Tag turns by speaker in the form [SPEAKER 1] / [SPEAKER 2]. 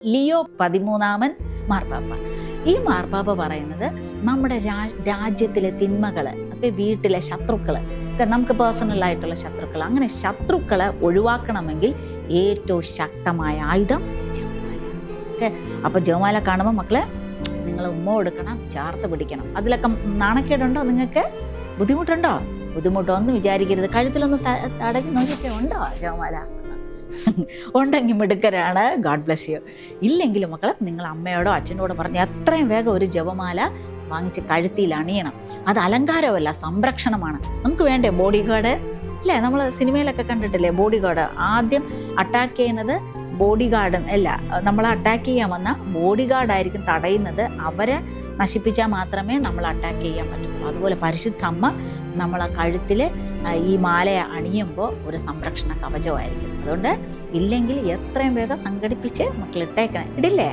[SPEAKER 1] Leo 13 മാർപ്പാപ്പ. ഈ മാർപ്പാപ്പ പറയുന്നത് നമ്മുടെ രാജ്യത്തിലെ തിന്മകൾ ഒക്കെ, വീട്ടിലെ ശത്രുക്കൾ, നമുക്ക് പേഴ്സണലായിട്ടുള്ള ശത്രുക്കൾ, അങ്ങനെ ശത്രുക്കളെ ഒഴിവാക്കണമെങ്കിൽ ഏറ്റവും ശക്തമായ ആയുധം ജപമാല. ഓക്കെ, അപ്പോൾ ജപമാല കാണുമ്പോൾ മക്കളെ നിങ്ങൾ ഉമ്മ കൊടുക്കണം, ചേർത്ത് പിടിക്കണം. അതിലൊക്കെ നാണക്കേടുണ്ടോ? നിങ്ങൾക്ക് ബുദ്ധിമുട്ടുണ്ടോ? ബുദ്ധിമുട്ടൊന്നും വിചാരിക്കരുത്. കഴുത്തിലൊന്ന് തടകി നോക്കിയൊക്കെ ഉണ്ടോ ജപമാല? ഉണ്ടെങ്കിൽ മിടുക്കരാണ്. God bless you. ഇല്ലെങ്കിലും മക്കളെ നിങ്ങൾ അമ്മയോടോ അച്ഛനോടോ പറഞ്ഞ് എത്രയും വേഗം ഒരു ജപമാല വാങ്ങിച്ച് കഴുത്തിയിൽ അണിയണം. അത് അലങ്കാരമല്ല, സംരക്ഷണമാണ്. നമുക്ക് വേണ്ടേ ബോഡി ഗാർഡ്? അല്ലേ, നമ്മൾ സിനിമയിലൊക്കെ കണ്ടിട്ടില്ലേ ബോഡി ഗാർഡ്? ആദ്യം അറ്റാക്ക് ചെയ്യുന്നത് ബോഡി ഗാർഡ് അല്ല, നമ്മളെ അറ്റാക്ക് ചെയ്യാൻ വന്ന ബോഡി ഗാർഡായിരിക്കും തടയുന്നത്. അവരെ നശിപ്പിച്ചാൽ മാത്രമേ നമ്മൾ അറ്റാക്ക് ചെയ്യാൻ പറ്റത്തുള്ളൂ. അതുപോലെ പരിശുദ്ധ അമ്മ നമ്മളെ കഴുത്തിൽ ഈ മാലയെ അണിയുമ്പോൾ ഒരു സംരക്ഷണ കവചമായിരിക്കും. അതുകൊണ്ട് ഇല്ലെങ്കിൽ എത്രയും വേഗം സംഘടിപ്പിച്ച് മക്കളിട്ടേക്കണം. ഇടില്ലേ?